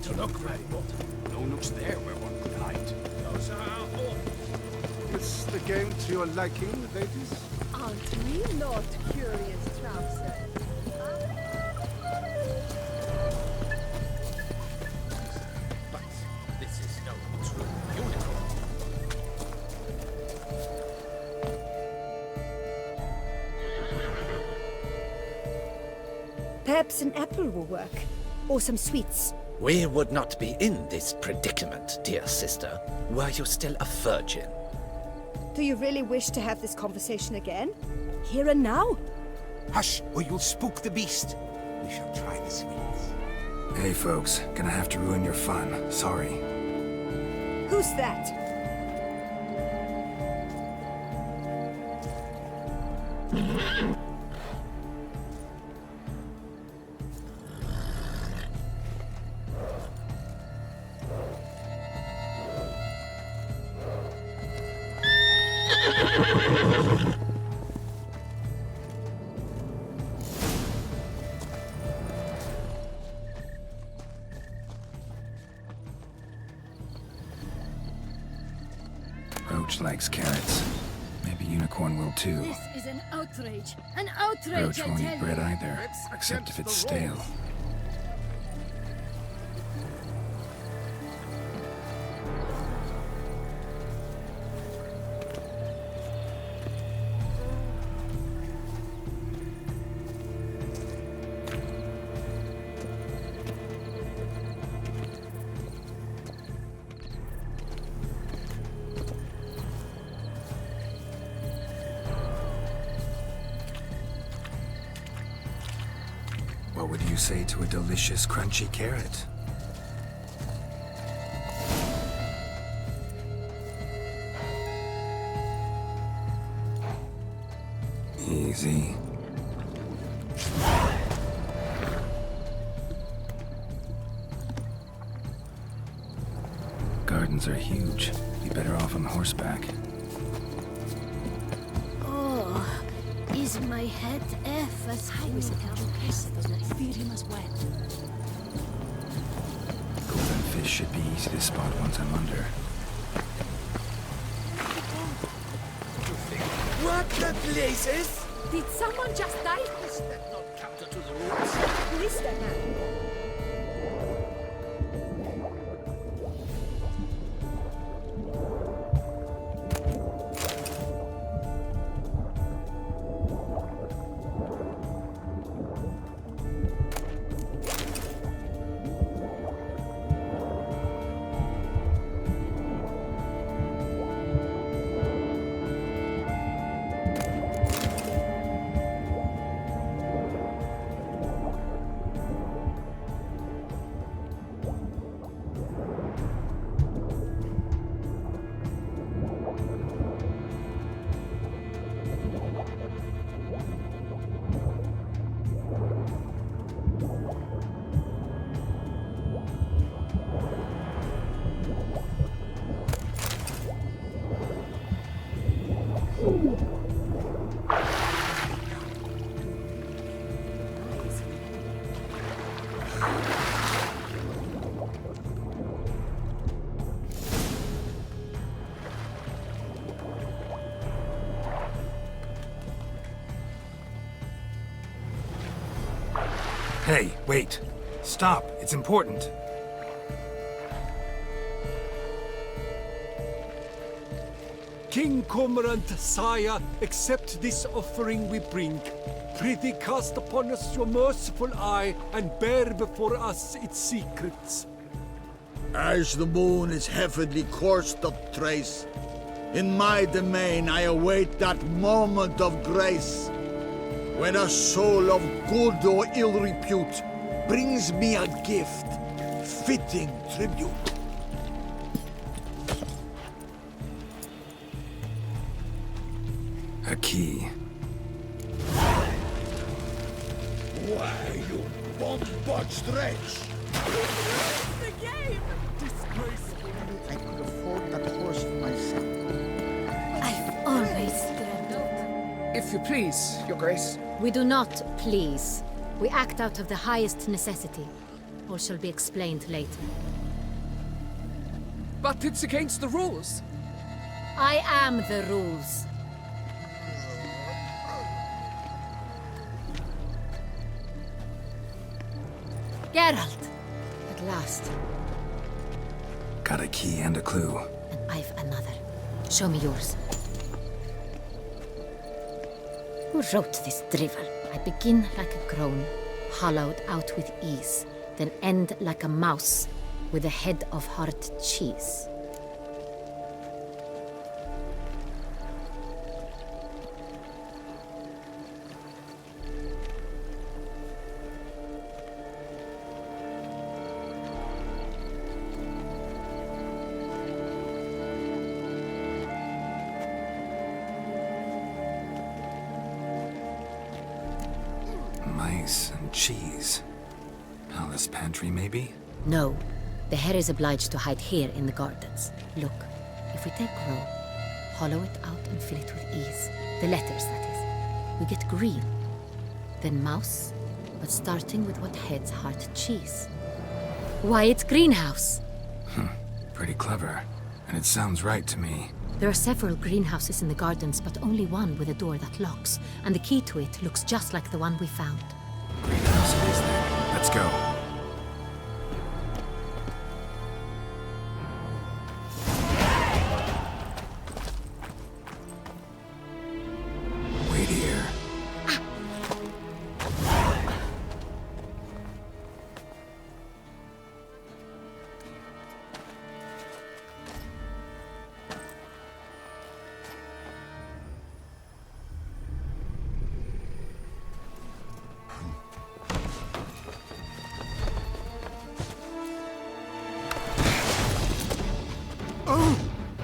to look, Mary, but no nooks there where one could hide. Those are all. Is the game to your liking, ladies? Aren't we not curious trousers? But this is no true unicorn. Perhaps an apple will work. Or some sweets. We would not be in this predicament, dear sister, were you still a virgin. Do you really wish to have this conversation again? Here and now? Hush, or you'll spook the beast. We shall try the sweets. Hey folks, gonna have to ruin your fun. Sorry. Who's that? Roach likes carrots. Maybe Unicorn will too. This is an outrage. An outrage, Roach I won't tell eat bread you. either, except if it's stale. What would you say to a delicious, crunchy carrot? Easy. Gardens are huge. Be better off on horseback. Oh, is my head F as high as it feed him as well. Golden fish should be easy to spot once I'm under. What the blazes? Did someone just die? Is that not counter to the rules? Who is that man? Hey, wait. Stop. It's important. King Cormorant, sire, accept this offering we bring. Prithee cast upon us your merciful eye and bear before us its secrets. As the moon is heavily coursed of trace, in my domain I await that moment of grace, when a soul of good or ill repute brings me a gift, fitting tribute. A key. Why, you bomb-botched wretch! The game! Disgraceful. I could afford that horse for myself. I've always dreamt. If you please, Your Grace. We do not please. We act out of the highest necessity. All shall be explained later. But it's against the rules. I am the rules. Geralt! At last. Got a key and a clue. And I've another. Show me yours. Who wrote this drivel? I begin like a crone, hollowed out with ease, then end like a mouse, with a head of hard cheese. Mice and cheese. Palace pantry, maybe? No, the hare is obliged to hide here in the gardens. Look, if we take row, hollow it out and fill it with ease. The letters, that is. We get green. Then mouse, but starting with what heads heart cheese. Why, it's greenhouse. Pretty clever. And it sounds right to me. There are several greenhouses in the gardens, but only one with a door that locks. And the key to it looks just like the one we found. Greenhouse it is then. Let's go. Wait here.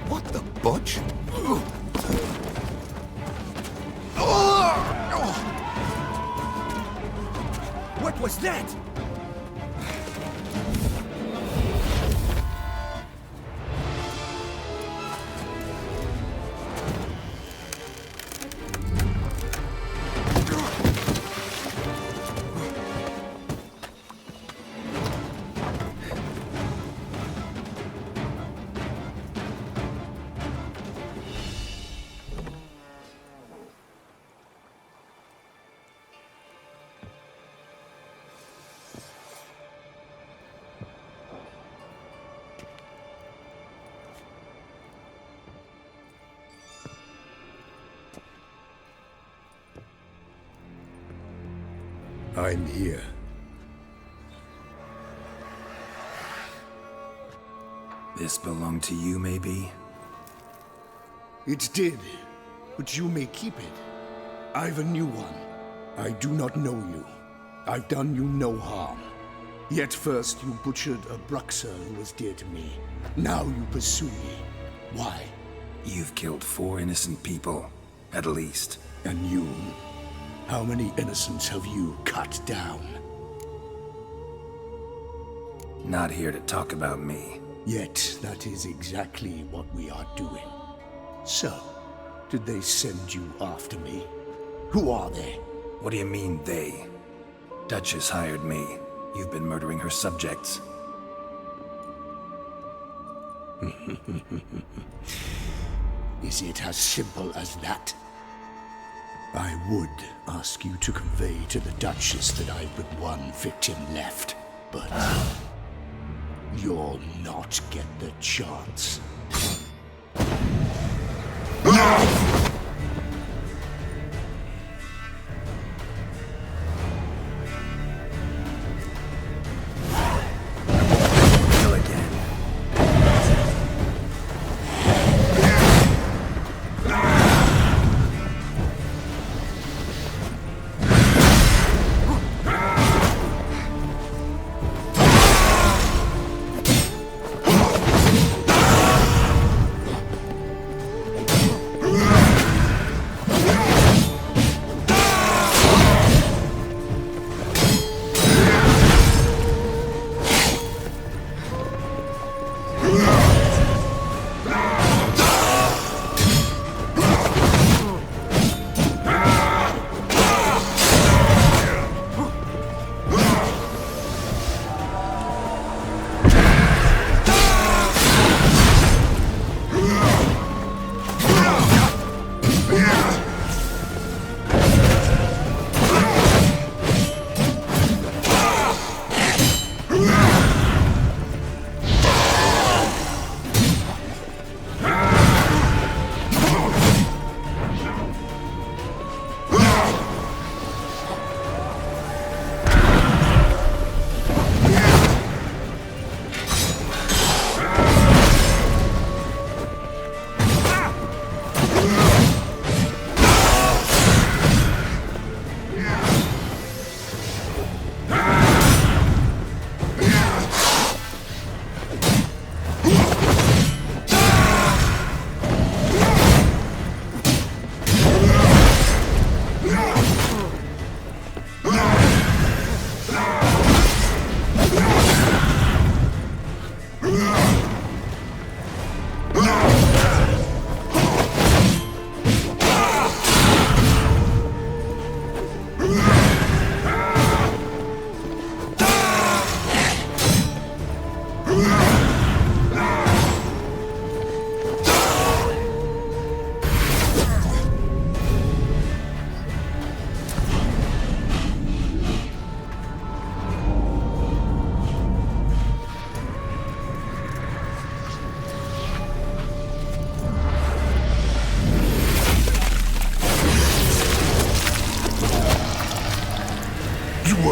What the butch? What was that? I'm here. This belonged to you, maybe? It did, but you may keep it. I've a new one. I do not know you. I've done you no harm. Yet first you butchered a Bruxer who was dear to me. Now you pursue me. Why? You've killed 4 innocent people, at least. And you? How many innocents have you cut down? Not here to talk about me. Yet that is exactly what we are doing. So, did they send you after me? Who are they? What do you mean, they? Duchess hired me. You've been murdering her subjects. Is it as simple as that? I would ask you to convey to the Duchess that I've but one victim left, but you'll not get the chance. Kill again.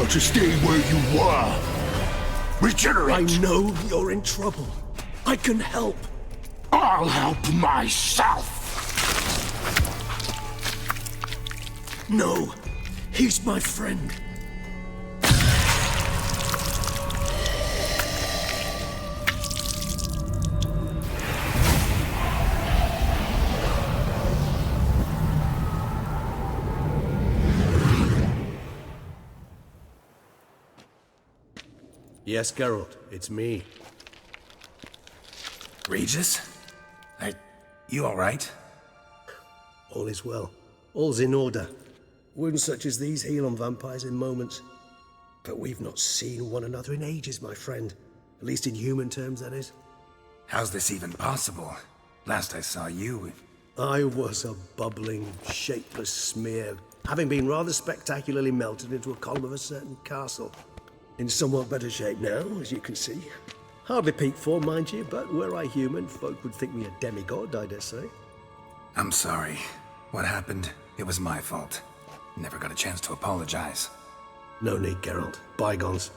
prefer to stay where you were. Regenerate! I know you're in trouble. I can help. I'll help myself! No, he's my friend. Yes, Geralt, it's me. Regis? You alright? All is well. All's in order. Wounds such as these heal on vampires in moments. But we've not seen one another in ages, my friend. At least in human terms, that is. How's this even possible? Last I saw you... I was a bubbling, shapeless smear, having been rather spectacularly melted into a column of a certain castle. In somewhat better shape now, as you can see. Hardly peak form, mind you, but were I human, folk would think me a demigod, I dare say. I'm sorry. What happened? It was my fault. Never got a chance to apologize. No need, Geralt. Bygones.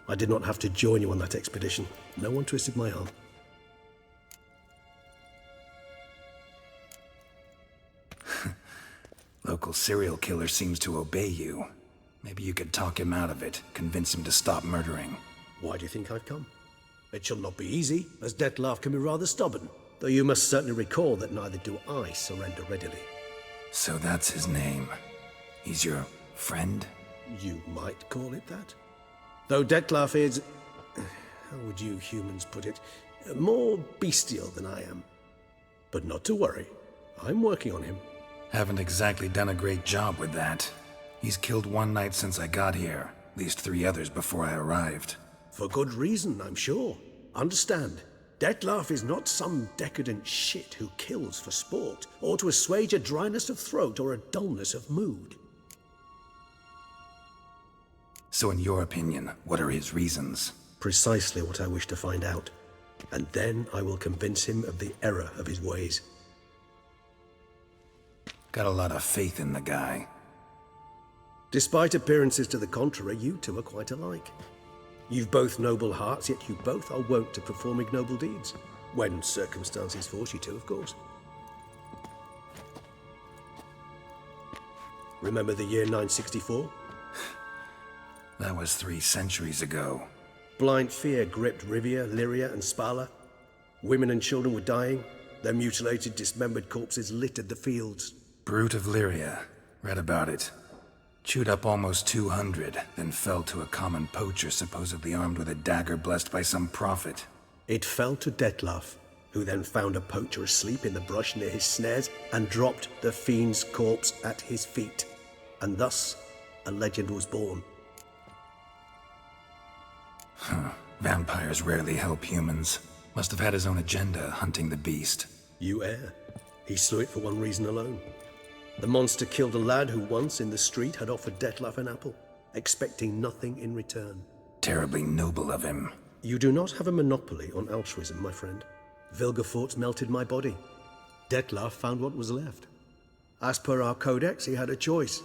I did not have to join you on that expedition. No one twisted my arm. Local serial killer seems to obey you. Maybe you could talk him out of it, convince him to stop murdering. Why do you think I've come? It shall not be easy, as Dettlaff can be rather stubborn. Though you must certainly recall that neither do I surrender readily. So that's his name. He's your friend? You might call it that. Though Dettlaff is... how would you humans put it? More bestial than I am. But not to worry. I'm working on him. Haven't exactly done a great job with that. He's killed one knight since I got here. At least 3 others before I arrived. For good reason, I'm sure. Understand, Dettlaff is not some decadent shit who kills for sport, or to assuage a dryness of throat or a dullness of mood. So in your opinion, what are his reasons? Precisely what I wish to find out. And then I will convince him of the error of his ways. Got a lot of faith in the guy. Despite appearances to the contrary, you two are quite alike. You've both noble hearts, yet you both are wont to perform ignoble deeds. When circumstances force you to, of course. Remember the year 964? That was 3 centuries ago. Blind fear gripped Rivia, Lyria, and Spala. Women and children were dying. Their mutilated, dismembered corpses littered the fields. Brute of Lyria. Read about it. Chewed up almost 200, then fell to a common poacher supposedly armed with a dagger blessed by some prophet. It fell to Dettlaff, who then found a poacher asleep in the brush near his snares and dropped the fiend's corpse at his feet. And thus, a legend was born. Vampires rarely help humans. Must have had his own agenda, hunting the beast. You err. He slew it for one reason alone. The monster killed a lad who once, in the street, had offered Dettlaff an apple, expecting nothing in return. Terribly noble of him. You do not have a monopoly on altruism, my friend. Vilgefortz melted my body. Dettlaff found what was left. As per our codex, he had a choice.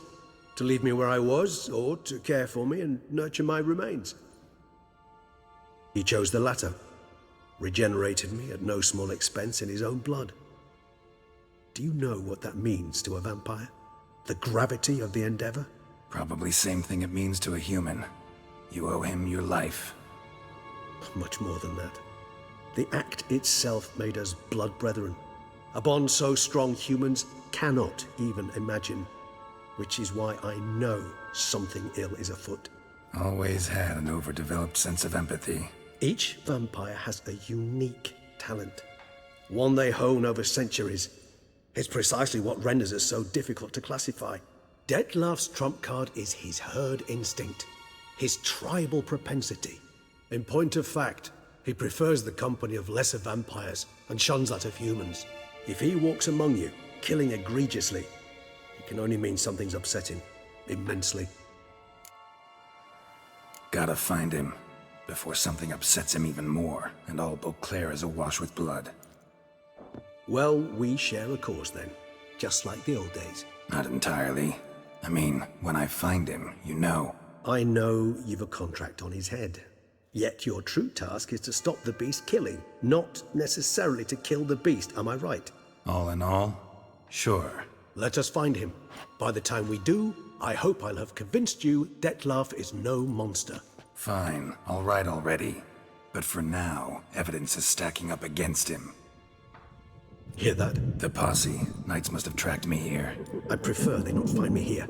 To leave me where I was, or to care for me and nurture my remains. He chose the latter. Regenerated me at no small expense in his own blood. Do you know what that means to a vampire? The gravity of the endeavor? Probably same thing it means to a human. You owe him your life. Much more than that. The act itself made us blood brethren. A bond so strong humans cannot even imagine. Which is why I know something ill is afoot. Always had an overdeveloped sense of empathy. Each vampire has a unique talent. One they hone over centuries. It's precisely what renders us so difficult to classify. Dettlaff's trump card is his herd instinct, his tribal propensity. In point of fact, he prefers the company of lesser vampires and shuns that of humans. If he walks among you, killing egregiously, it can only mean something's upsetting, immensely. Gotta find him, before something upsets him even more, and all Beauclair is awash with blood. Well, we share a cause then, just like the old days. Not entirely. I mean, when I find him, you know. I know you've a contract on his head. Yet your true task is to stop the beast killing, not necessarily to kill the beast, am I right? All in all, sure. Let us find him. By the time we do, I hope I'll have convinced you Detlef is no monster. Fine, all right already. But for now, evidence is stacking up against him. Hear that? The posse. Knights must have tracked me here. I prefer they not find me here.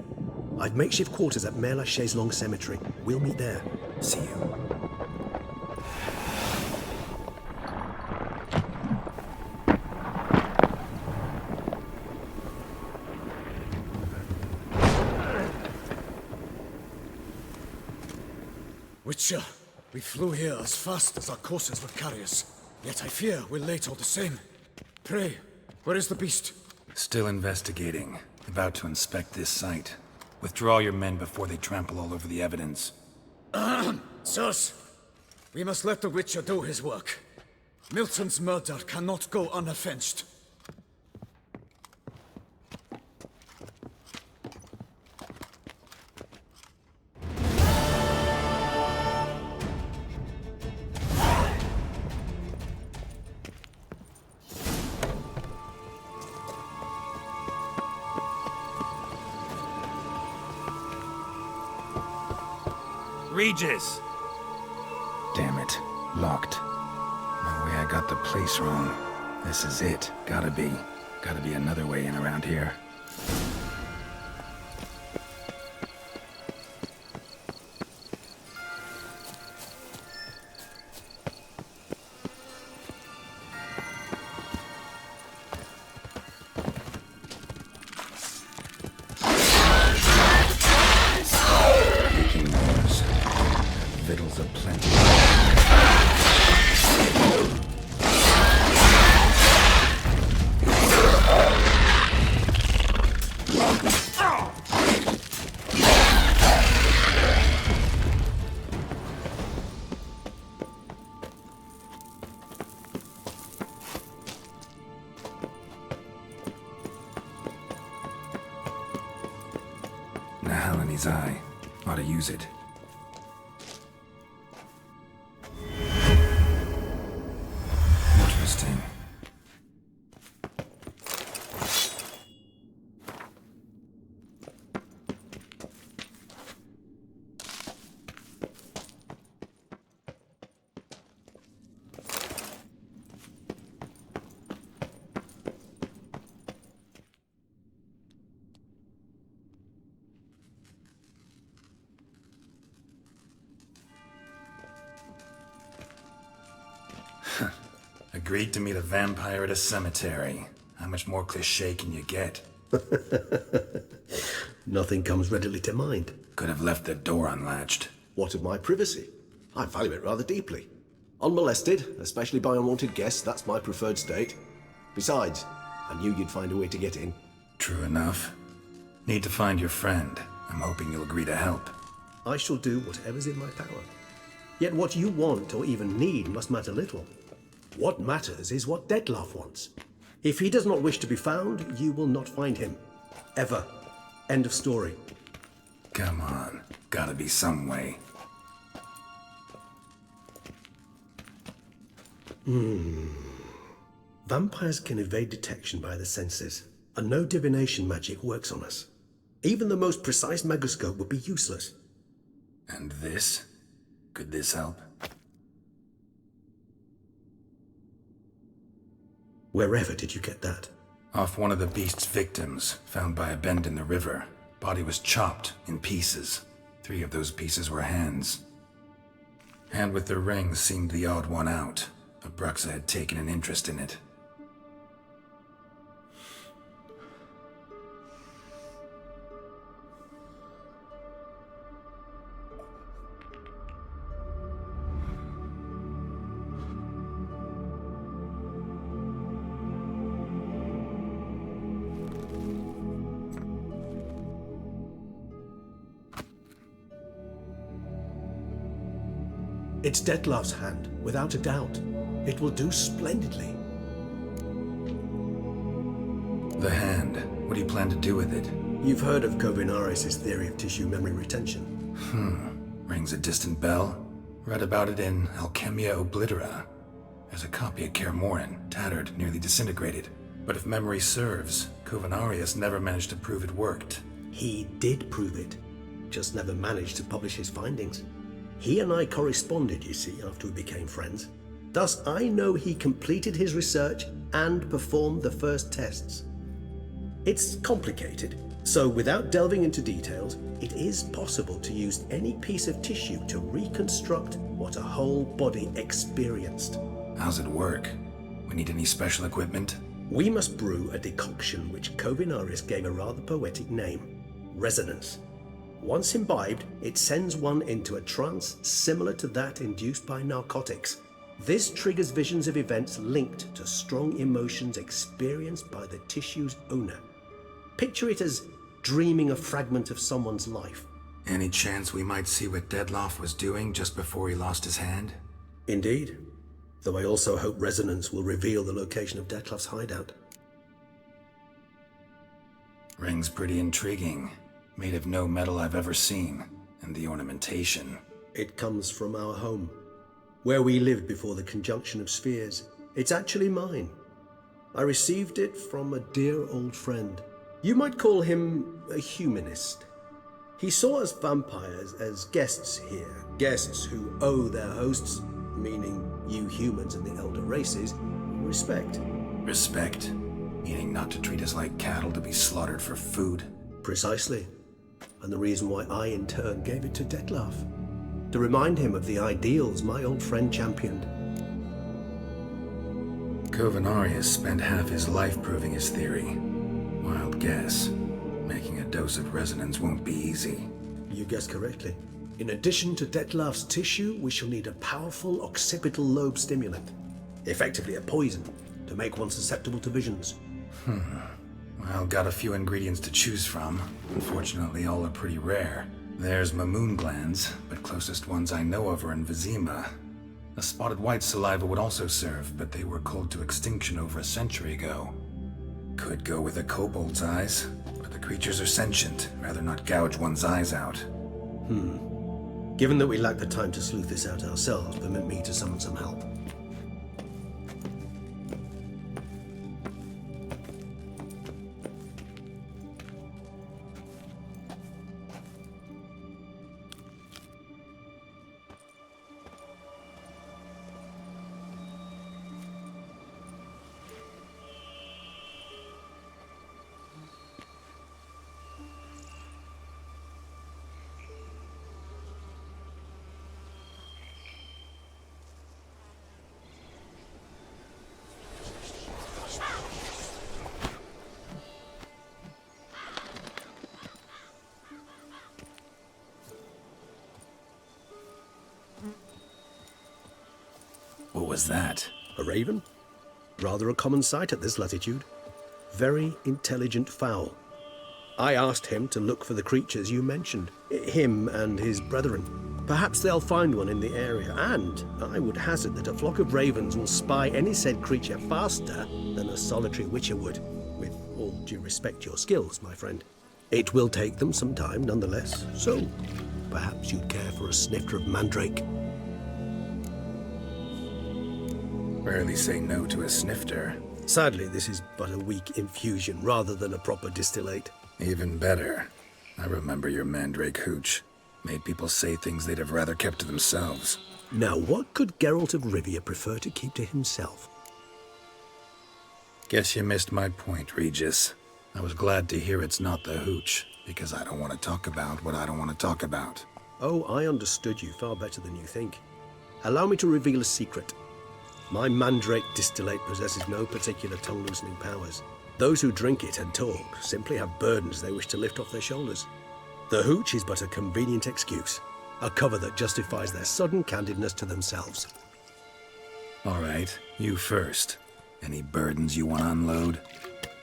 I've makeshift quarters at Mère la Chaise-Longue Cemetery. We'll meet there. See you. Witcher, we flew here as fast as our courses would carry us. Yet I fear we're late all the same. Pray, where is the beast? Still investigating. About to inspect this site. Withdraw your men before they trample all over the evidence. Sirs, we must let the Witcher do his work. Milton's murder cannot go unavenged. Regis! Damn it. Locked. No way I got the place wrong. This is it. Gotta be another way in around here. Victuals aplenty. Nahal in his eye. Ought to use it. Interesting. Agreed to meet a vampire at a cemetery. How much more cliché can you get? Nothing comes readily to mind. Could have left the door unlatched. What of my privacy? I value it rather deeply. Unmolested, especially by unwanted guests, that's my preferred state. Besides, I knew you'd find a way to get in. True enough. Need to find your friend. I'm hoping you'll agree to help. I shall do whatever's in my power. Yet what you want or even need must matter little. What matters is what Detlef wants. If he does not wish to be found, you will not find him. Ever. End of story. Come on. Gotta be some way. Vampires can evade detection by the senses, and no divination magic works on us. Even the most precise megoscope would be useless. And this? Could this help? Wherever did you get that? Off one of the beast's victims, found by a bend in the river. Body was chopped in pieces. 3 of those pieces were hands. Hand with the ring seemed the odd one out, but Bruxa had taken an interest in it. It's Detlef's hand, without a doubt. It will do splendidly. The hand. What do you plan to do with it? You've heard of Kovinaris' theory of tissue memory retention. Rings a distant bell. Read about it in Alchemia Oblitera. There's a copy of Kaer Morhen, tattered, nearly disintegrated. But if memory serves, Covenarius never managed to prove it worked. He did prove it, just never managed to publish his findings. He and I corresponded, you see, after we became friends. Thus, I know he completed his research and performed the first tests. It's complicated, so without delving into details, it is possible to use any piece of tissue to reconstruct what a whole body experienced. How's it work? We need any special equipment? We must brew a decoction which Covenarius gave a rather poetic name, resonance. Once imbibed, it sends one into a trance similar to that induced by narcotics. This triggers visions of events linked to strong emotions experienced by the tissue's owner. Picture it as dreaming a fragment of someone's life. Any chance we might see what Dettlaff was doing just before he lost his hand? Indeed. Though I also hope resonance will reveal the location of Dettlaff's hideout. Ring's pretty intriguing. Made of no metal I've ever seen. And the ornamentation. It comes from our home, where we lived before the conjunction of spheres. It's actually mine. I received it from a dear old friend. You might call him a humanist. He saw us vampires as guests here, guests who owe their hosts, meaning you humans and the elder races, respect. Respect? Meaning not to treat us like cattle to be slaughtered for food? Precisely. And the reason why I in turn gave it to Dettlaff. To remind him of the ideals my old friend championed. Covenarius spent half his life proving his theory. Wild guess. Making a dose of resonance won't be easy. You guessed correctly. In addition to Dettlaff's tissue, we shall need a powerful occipital lobe stimulant. Effectively a poison, to make one susceptible to visions. Well, got a few ingredients to choose from. Unfortunately, all are pretty rare. There's Mamoon glands, but closest ones I know of are in Vizima. A spotted white saliva would also serve, but they were cold to extinction over a century ago. Could go with a kobold's eyes, but the creatures are sentient. Rather not gouge one's eyes out. Given that we lack the time to sleuth this out ourselves, permit me to summon some help. What was that? A raven? Rather a common sight at this latitude. Very intelligent fowl. I asked him to look for the creatures you mentioned. Him and his brethren. Perhaps they'll find one in the area, and I would hazard that a flock of ravens will spy any said creature faster than a solitary witcher would. With all due respect to your skills, my friend. It will take them some time nonetheless, so perhaps you'd care for a snifter of mandrake. Rarely say no to a snifter. Sadly, this is but a weak infusion rather than a proper distillate. Even better. I remember your mandrake hooch. Made people say things they'd have rather kept to themselves. Now, what could Geralt of Rivia prefer to keep to himself? Guess you missed my point, Regis. I was glad to hear it's not the hooch, because I don't want to talk about what I don't want to talk about. Oh, I understood you far better than you think. Allow me to reveal a secret. My mandrake distillate possesses no particular tongue-loosening powers. Those who drink it and talk simply have burdens they wish to lift off their shoulders. The hooch is but a convenient excuse, a cover that justifies their sudden candidness to themselves. All right, you first. Any burdens you want to unload?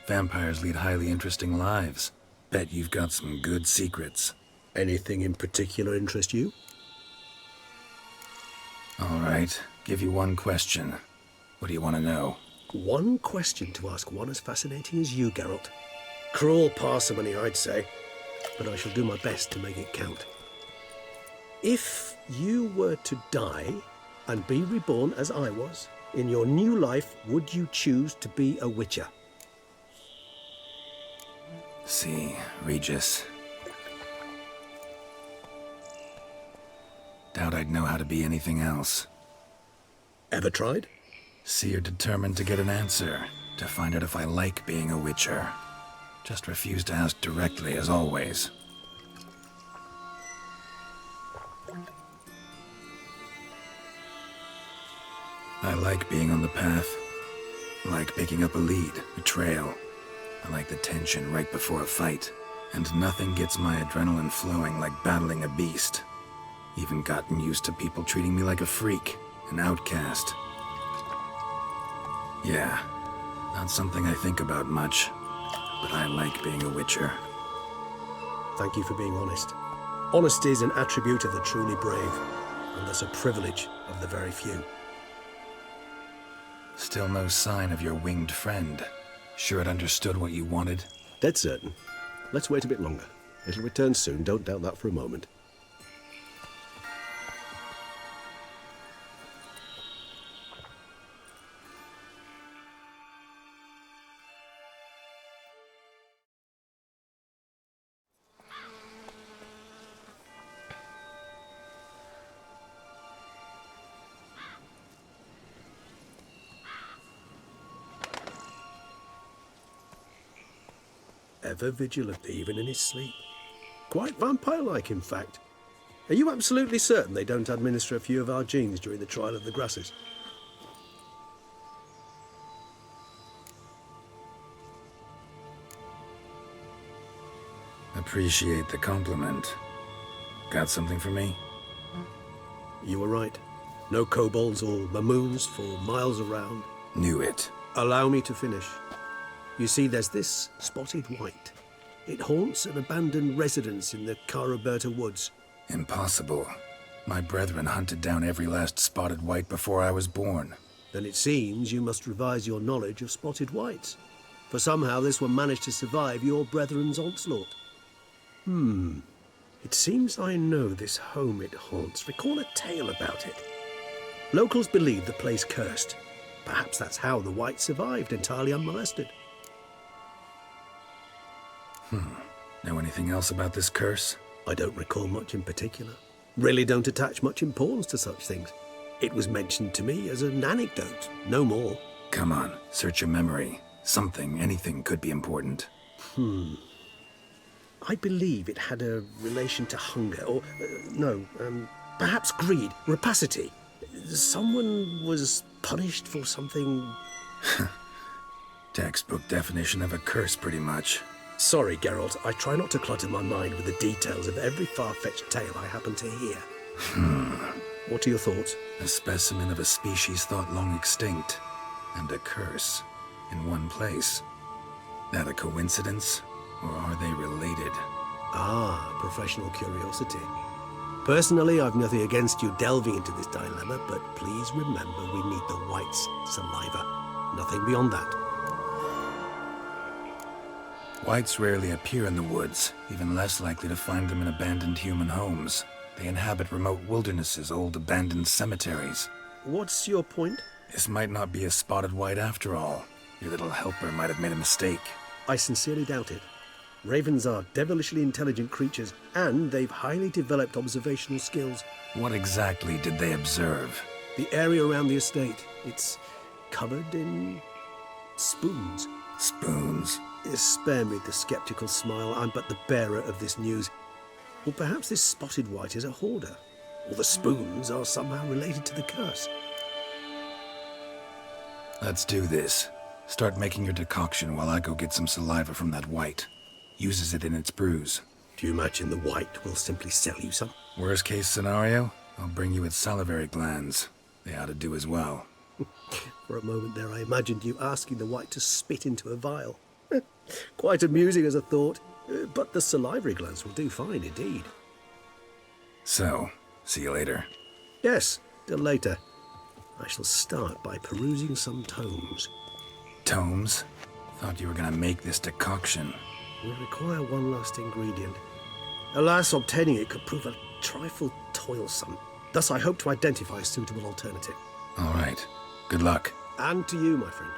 Vampires lead highly interesting lives. Bet you've got some good secrets. Anything in particular interest you? All right, give you one question. What do you want to know? One question to ask one as fascinating as you, Geralt. Cruel parsimony, I'd say, but I shall do my best to make it count. If you were to die and be reborn as I was, in your new life, would you choose to be a witcher? See, Regis. Doubt I'd know how to be anything else. Ever tried? See, you're determined to get an answer, to find out if I like being a witcher. Just refuse to ask directly, as always. I like being on the path. I like picking up a lead, a trail. I like the tension right before a fight. And nothing gets my adrenaline flowing like battling a beast. Even gotten used to people treating me like a freak, an outcast. Yeah, not something I think about much, but I like being a witcher. Thank you for being honest. Honesty is an attribute of the truly brave, and thus a privilege of the very few. Still no sign of your winged friend. Sure it understood what you wanted? Dead certain. Let's wait a bit longer. It'll return soon, don't doubt that for a moment. Ever vigilant, even in his sleep. Quite vampire-like, in fact. Are you absolutely certain they don't administer a few of our genes during the trial of the grasses? Appreciate the compliment. Got something for me? You were right. No kobolds or mamoons for miles around. Knew it. Allow me to finish. You see, there's this spotted white. It haunts an abandoned residence in the Caraberta woods. Impossible. My brethren hunted down every last spotted white before I was born. Then it seems you must revise your knowledge of spotted whites. For somehow this one managed to survive your brethren's onslaught. It seems I know this home it haunts. Recall a tale about it. Locals believe the place cursed. Perhaps that's how the white survived entirely unmolested. Know anything else about this curse? I don't recall much in particular. Really don't attach much importance to such things. It was mentioned to me as an anecdote, no more. Come on, search your memory. Something, anything could be important. I believe it had a relation to hunger, or, perhaps greed, rapacity. Someone was punished for something... Textbook definition of a curse, pretty much. Sorry, Geralt, I try not to clutter my mind with the details of every far-fetched tale I happen to hear. What are your thoughts? A specimen of a species thought long extinct, and a curse, in one place. That a coincidence, or are they related? Ah, professional curiosity. Personally, I've nothing against you delving into this dilemma, but please remember we need the white's saliva. Nothing beyond that. Whites rarely appear in the woods, even less likely to find them in abandoned human homes. They inhabit remote wildernesses, old abandoned cemeteries. What's your point? This might not be a spotted white after all. Your little helper might have made a mistake. I sincerely doubt it. Ravens are devilishly intelligent creatures, and they've highly developed observational skills. What exactly did they observe? The area around the estate. It's covered in spoons. Spoons? Spare me the skeptical smile. I'm but the bearer of this news. Or perhaps this spotted white is a hoarder. Or the spoons are somehow related to the curse. Let's do this. Start making your decoction while I go get some saliva from that white. Uses it in its brews. Do you imagine the white will simply sell you some? Worst case scenario, I'll bring you its salivary glands. They ought to do as well. For a moment there, I imagined you asking the white to spit into a vial. Quite amusing as a thought, but the salivary glands will do fine indeed. So, see you later. Yes, till later. I shall start by perusing some tomes. Tomes? Thought you were gonna make this decoction. We require one last ingredient. Alas, obtaining it could prove a trifle toilsome. Thus, I hope to identify a suitable alternative. All right. Good luck. And to you, my friend.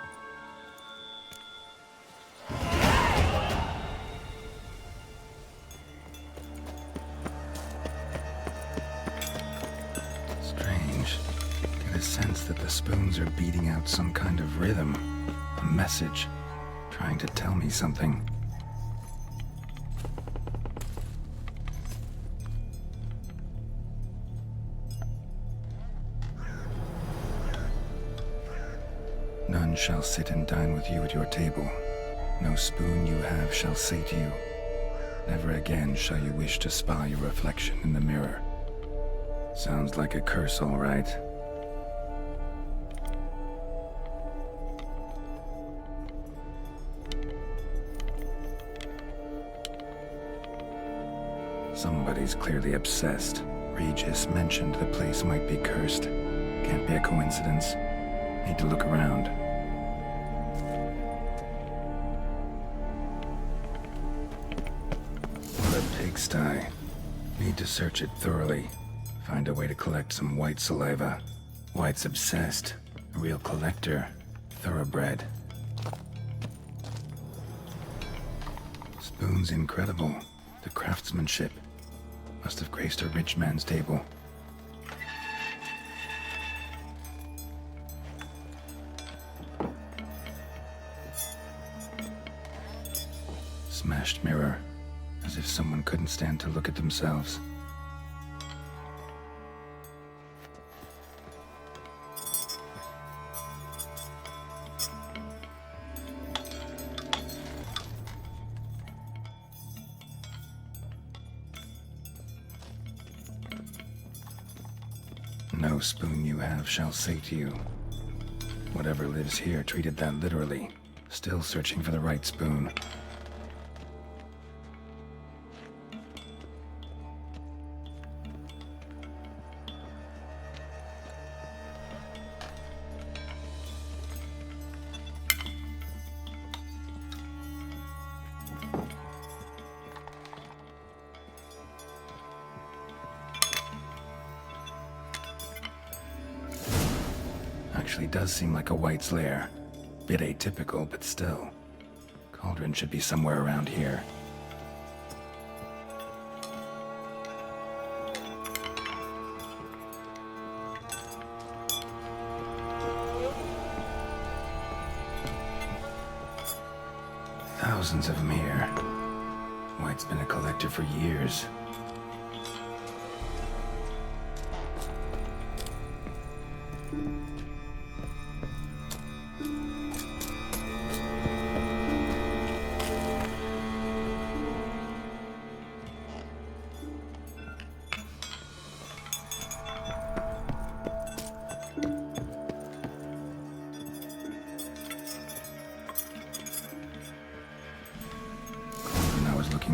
Strange. Get a sense that the spoons are beating out some kind of rhythm. A message. Trying to tell me something. None shall sit and dine with you at your table. No spoon you have shall say to you, never again shall you wish to spy your reflection in the mirror. Sounds like a curse, all right. Somebody's clearly obsessed. Regis mentioned the place might be cursed. Can't be a coincidence. Need to look around. What a pigsty. Need to search it thoroughly. Find a way to collect some white saliva. White's obsessed. A real collector. Thoroughbred. Spoon's incredible. The craftsmanship. Must have graced a rich man's table. Smashed mirror. As if someone couldn't stand to look at themselves. No spoon you have shall say to you. Whatever lives here treated that literally. Still searching for the right spoon. Actually does seem like a white's lair. Bit atypical, but still. Cauldron should be somewhere around here. Thousands of them here. White's been a collector for years.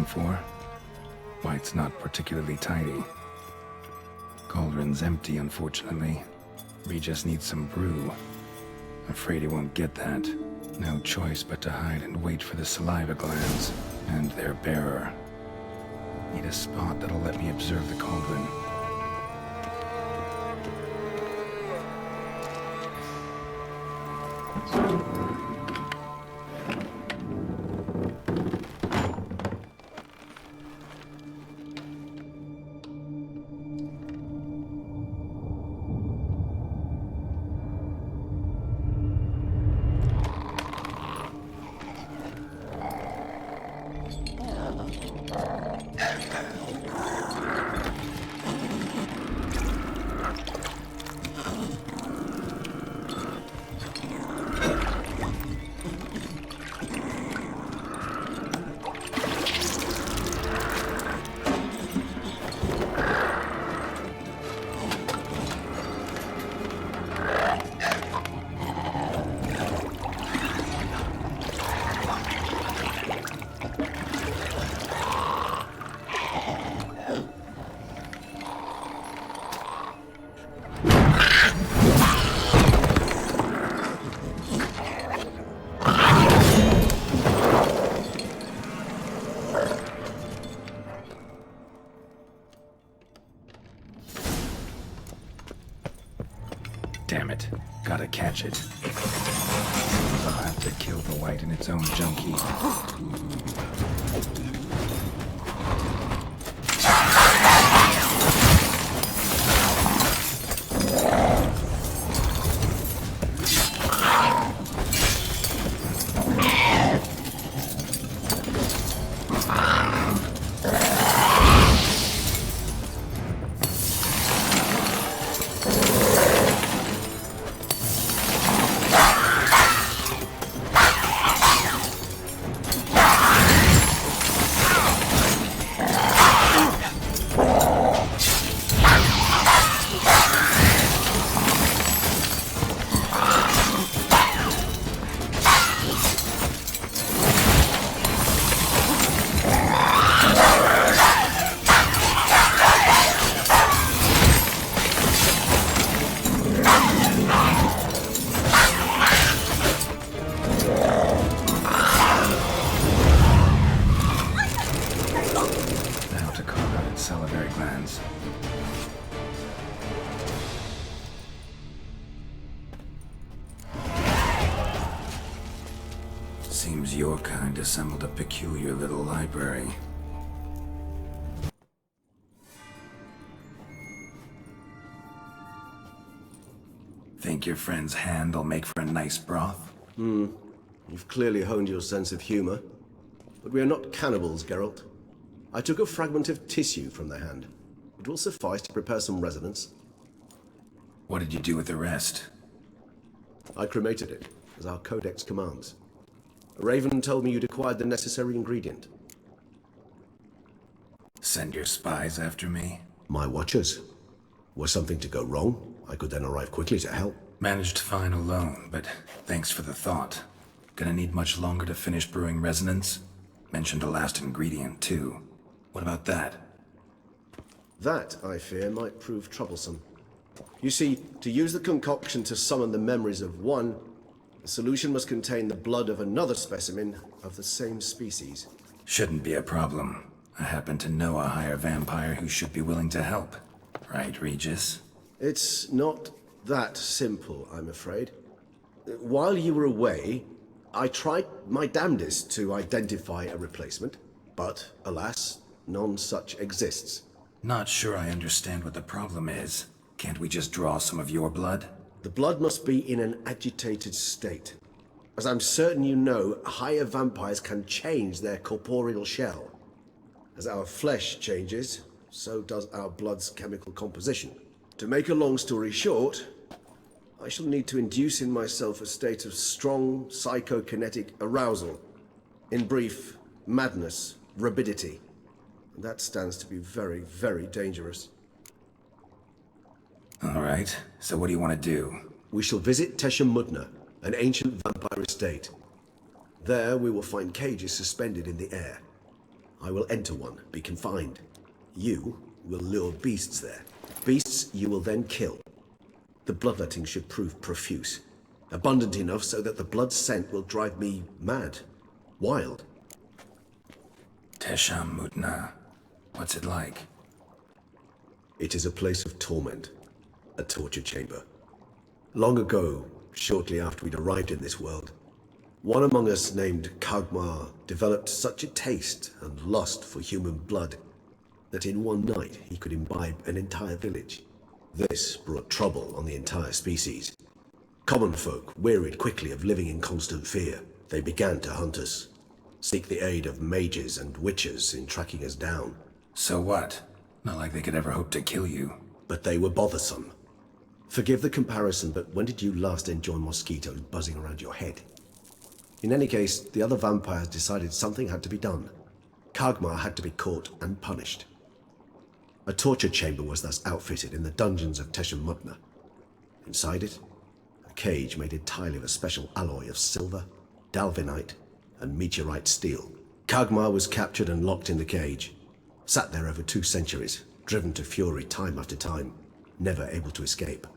For. White's not particularly tidy. Cauldron's empty, unfortunately. Regis needs some brew. Afraid he won't get that. No choice but to hide and wait for the saliva glands and their bearer. Need a spot that'll let me observe the cauldron. Damn it. Gotta catch it. I'll have to kill the white in its own junkie. Seems your kind assembled a peculiar little library. Think your friend's hand'll make for a nice broth? You've clearly honed your sense of humor. But we are not cannibals, Geralt. I took a fragment of tissue from the hand. It will suffice to prepare some resonance. What did you do with the rest? I cremated it, as our codex commands. Raven told me you'd acquired the necessary ingredient. Send your spies after me? My watchers. Were something to go wrong, I could then arrive quickly to help. Managed fine alone, but thanks for the thought. Gonna need much longer to finish brewing resonance? Mentioned a last ingredient, too. What about that? That, I fear, might prove troublesome. You see, to use the concoction to summon the memories of one, the solution must contain the blood of another specimen of the same species. Shouldn't be a problem. I happen to know a higher vampire who should be willing to help. Right, Regis? It's not that simple, I'm afraid. While you were away, I tried my damnedest to identify a replacement, but alas, none such exists. Not sure I understand what the problem is. Can't we just draw some of your blood? The blood must be in an agitated state. As I'm certain you know, higher vampires can change their corporeal shell. As our flesh changes, so does our blood's chemical composition. To make a long story short, I shall need to induce in myself a state of strong psychokinetic arousal. In brief, madness, rabidity. And that stands to be very, very dangerous. All right, so what do you want to do? We shall visit Teshamudna, an ancient vampire estate. There we will find cages suspended in the air. I will enter one, be confined. You will lure beasts there. Beasts you will then kill. The bloodletting should prove profuse. Abundant enough so that the blood scent will drive me mad. Wild. Teshamudna. What's it like? It is a place of torment. A torture chamber. Long ago, shortly after we'd arrived in this world, one among us named Kagmar developed such a taste and lust for human blood that in one night he could imbibe an entire village. This brought trouble on the entire species. Common folk wearied quickly of living in constant fear. They began to hunt us, seek the aid of mages and witches in tracking us down. So what? Not like they could ever hope to kill you. But they were bothersome. Forgive the comparison, but when did you last enjoy mosquitoes buzzing around your head? In any case, the other vampires decided something had to be done. Kagmar had to be caught and punished. A torture chamber was thus outfitted in the dungeons of Teshamudna. Inside it, a cage made entirely of a special alloy of silver, dalvinite, and meteorite steel. Kagmar was captured and locked in the cage. Sat there over 2 centuries, driven to fury time after time, never able to escape.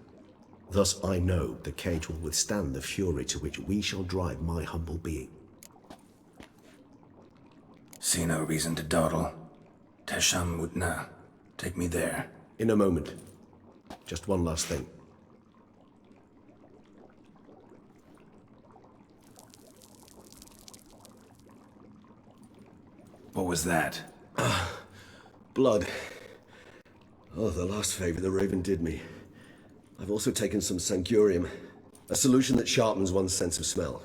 Thus I know the cage will withstand the fury to which we shall drive my humble being. See no reason to dawdle. Teshamudna. Take me there. In a moment. Just one last thing. What was that? Blood. Oh, the last favor the Raven did me. I've also taken some Sancurium, a solution that sharpens one's sense of smell.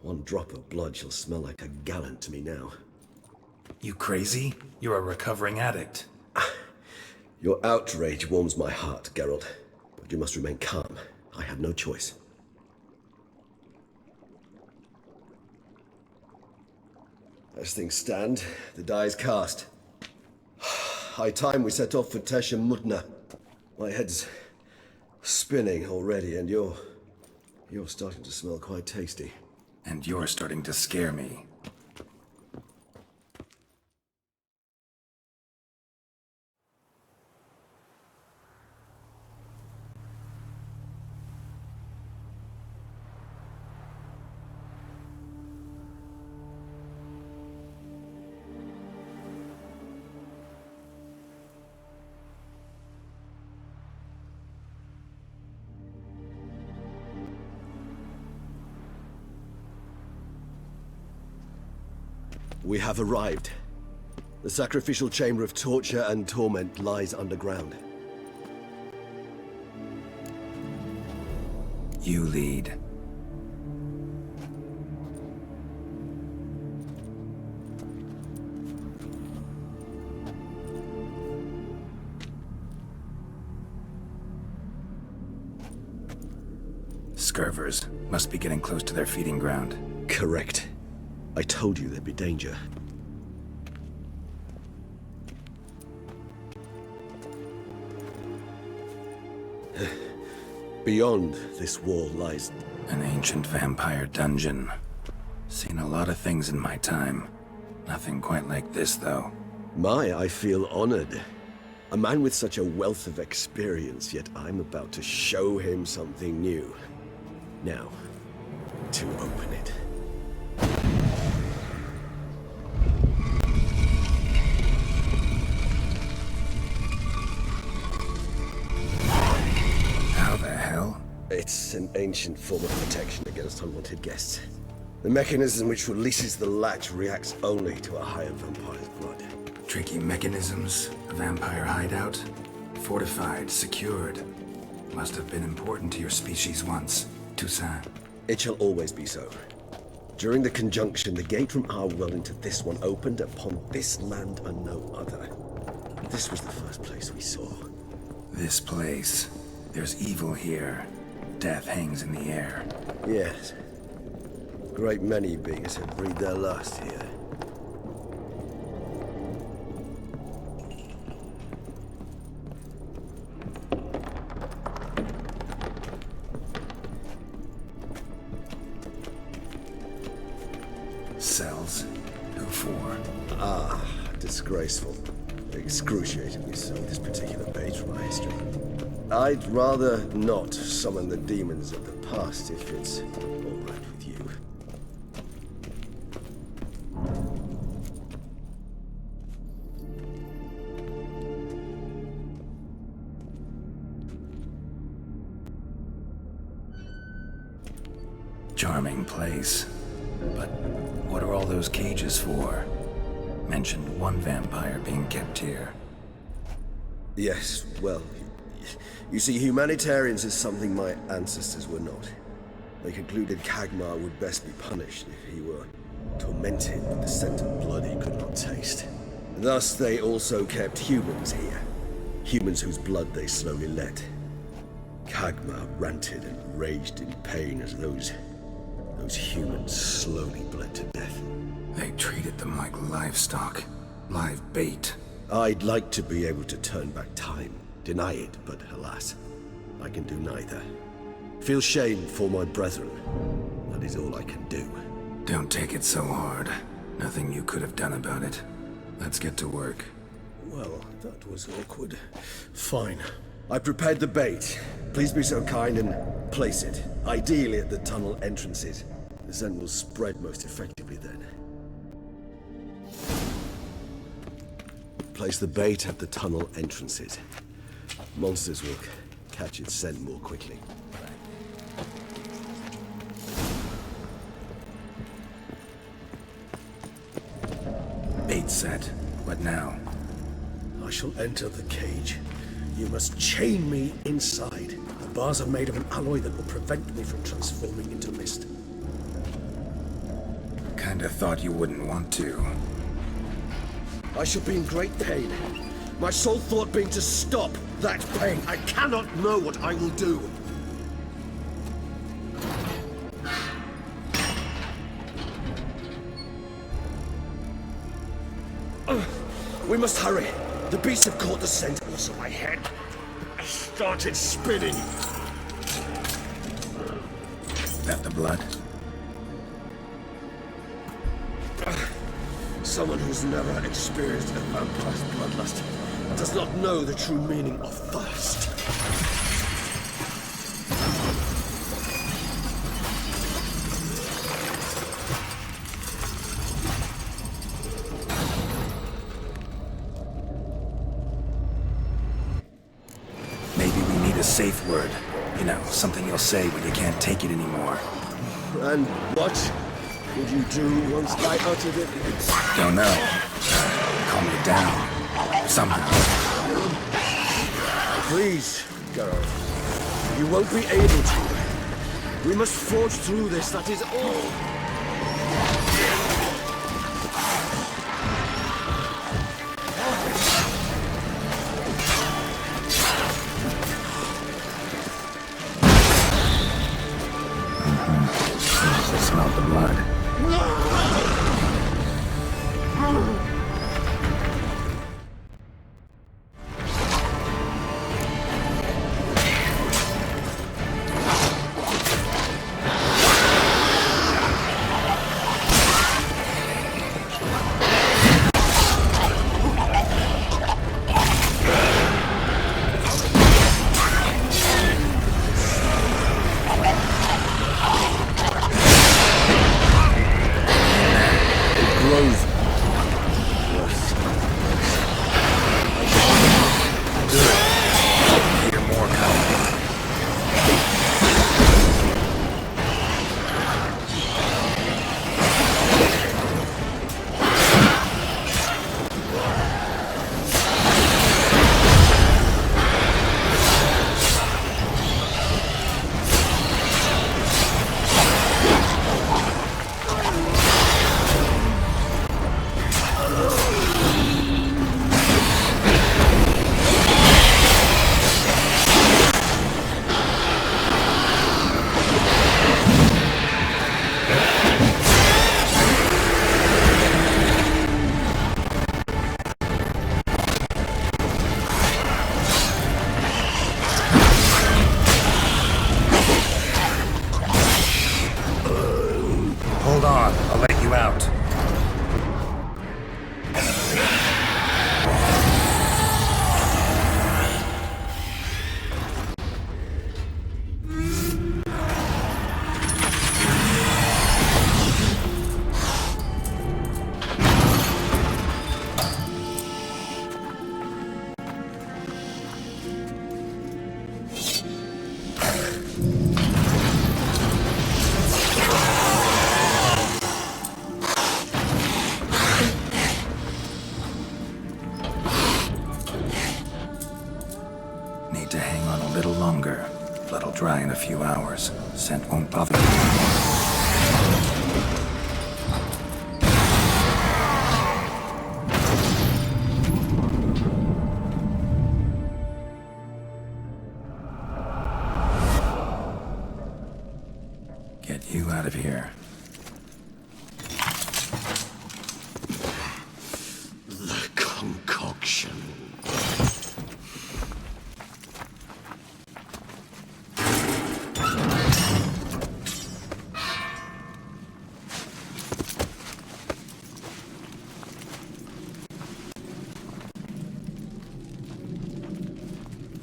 One drop of blood shall smell like a gallon to me now. You crazy? You're a recovering addict. Your outrage warms my heart, Geralt. But you must remain calm. I have no choice. As things stand, the die is cast. High time we set off for Tesha Mudna. My head's spinning already, and you're starting to smell quite tasty. And you're starting to scare me. We have arrived. The sacrificial chamber of torture and torment lies underground. You lead. Scurvers must be getting close to their feeding ground. Correct. I told you there'd be danger. Beyond this wall lies an ancient vampire dungeon. Seen a lot of things in my time. Nothing quite like this, though. I feel honored. A man with such a wealth of experience, yet I'm about to show him something new. Now, to open it. It's an ancient form of protection against unwanted guests. The mechanism which releases the latch reacts only to a higher vampire's blood. Tricky mechanisms, a vampire hideout, fortified, secured. Must have been important to your species once, Toussaint. It shall always be so. During the conjunction, the gate from our world into this one opened upon this land and no other. This was the first place we saw. This place. There's evil here. Death hangs in the air. Yes. A great many beings have breathed their last here. Cells? Who for? Disgraceful. Excruciatingly so, this particular page from our history. I'd rather not summon the demons of the past if it's all right with you. Charming place. But what are all those cages for? Mentioned one vampire being kept here. Yes, well, you see, humanitarians is something my ancestors were not. They concluded Kagmar would best be punished if he were tormented with the scent of blood he could not taste. Thus, they also kept humans here. Humans whose blood they slowly let. Kagmar ranted and raged in pain as those humans slowly bled to death. They treated them like livestock. Live bait. I'd like to be able to turn back time. Deny it, but alas, I can do neither. Feel shame for my brethren. That is all I can do. Don't take it so hard. Nothing you could have done about it. Let's get to work. Well, that was awkward. Fine. I prepared the bait. Please be so kind and place it. Ideally at the tunnel entrances. The scent will spread most effectively then. Place the bait at the tunnel entrances. Monsters will catch its scent more quickly. Bait Gate set. What now? I shall enter the cage. You must chain me inside. The bars are made of an alloy that will prevent me from transforming into mist. Kinda thought you wouldn't want to. I shall be in great pain. My sole thought being to stop that pain. I cannot know what I will do. We must hurry. The beasts have caught the scent. Also, my head started spinning. That the blood? Someone who's never experienced a vampire's bloodlust does not know the true meaning of thirst. Maybe we need a safe word. You know, something you'll say when you can't take it anymore. And what would you do once I uttered it? Don't know. Calm me down. Somehow. Please, Geralt. You won't be able to. We must forge through this, that is all. I smell the blood. Hold on, I'll let you out. Need to hang on a little longer. Blood'll dry in a few hours. Scent won't bother me. Get you out of here. The concoction.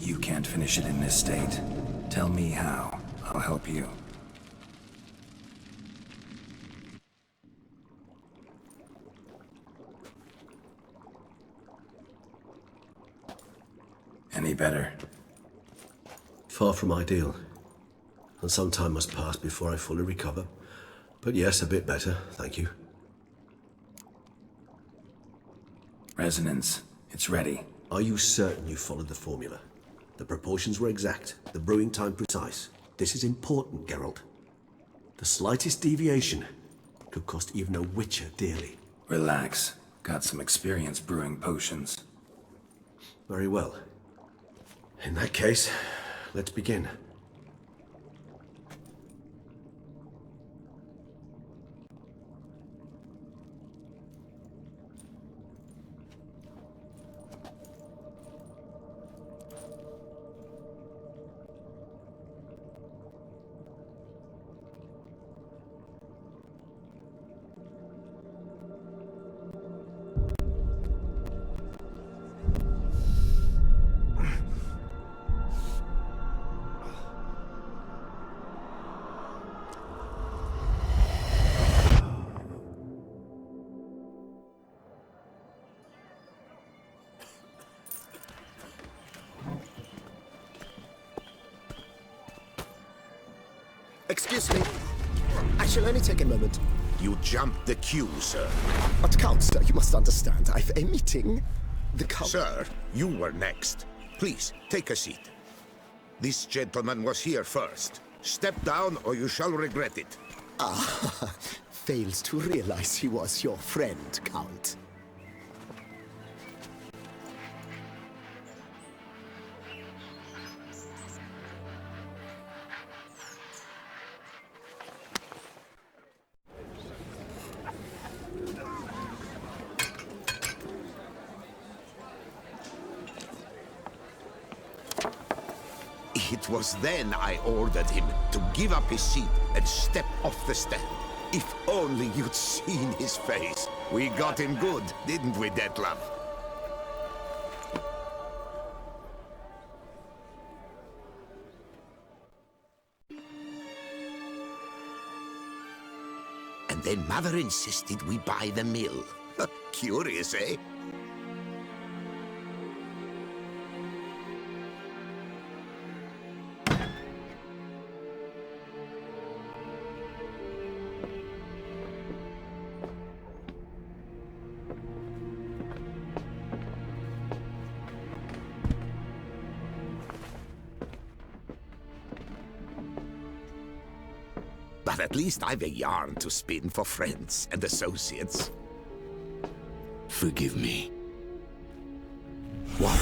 You can't finish it in this state. Tell me how. I'll help you. Any better? Far from ideal. And some time must pass before I fully recover. But yes, a bit better, thank you. Resonance. It's ready. Are you certain you followed the formula? The proportions were exact, the brewing time precise. This is important, Geralt. The slightest deviation could cost even a witcher dearly. Relax. Got some experience brewing potions. Very well. In that case, let's begin. Excuse me. I shall only take a moment. You jumped the queue, sir. But Count, sir, you must understand. I've a meeting. The Count... Sir, you were next. Please, take a seat. This gentleman was here first. Step down or you shall regret it. Ah, fails to realize he was your friend, Count. It was then I ordered him to give up his seat and step off the stand. If only you'd seen his face. We got him good, didn't we, Detlef? And then Mother insisted we buy the mill. Curious, eh? But at least I've a yarn to spin for friends and associates. Forgive me. What?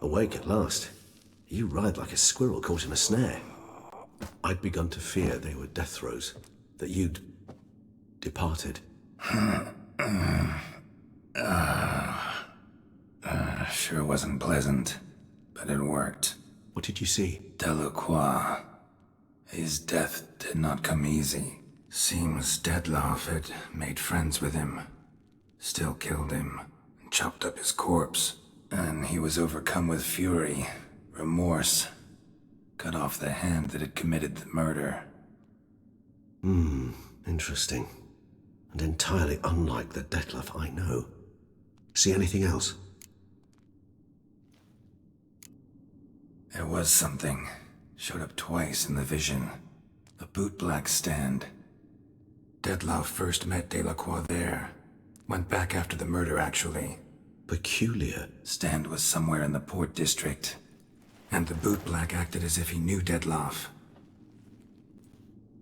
Awake at last. You ride like a squirrel caught in a snare. I'd begun to fear they were death throes, that you'd departed. Sure wasn't pleasant, but it worked. What did you see? Delacroix. His death did not come easy. Seems Detlef had made friends with him. Still killed him, and chopped up his corpse. And he was overcome with fury, remorse. Cut off the hand that had committed the murder. Interesting. And entirely unlike the Detlef I know. See anything else? There was something. Showed up twice in the vision. The bootblack stand. Detlef first met Delacroix there. Went back after the murder, actually. Peculiar. Stand was somewhere in the port district. And the bootblack acted as if he knew Detlef.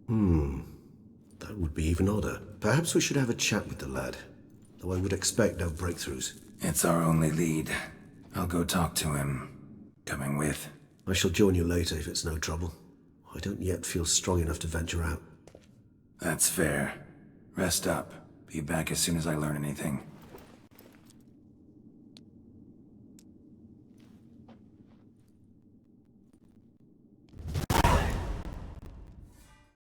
That would be even odder. Perhaps we should have a chat with the lad. though I would expect no breakthroughs. It's our only lead. I'll go talk to him. Coming with? I shall join you later if it's no trouble. I don't yet feel strong enough to venture out. That's fair. Rest up. Be back as soon as I learn anything.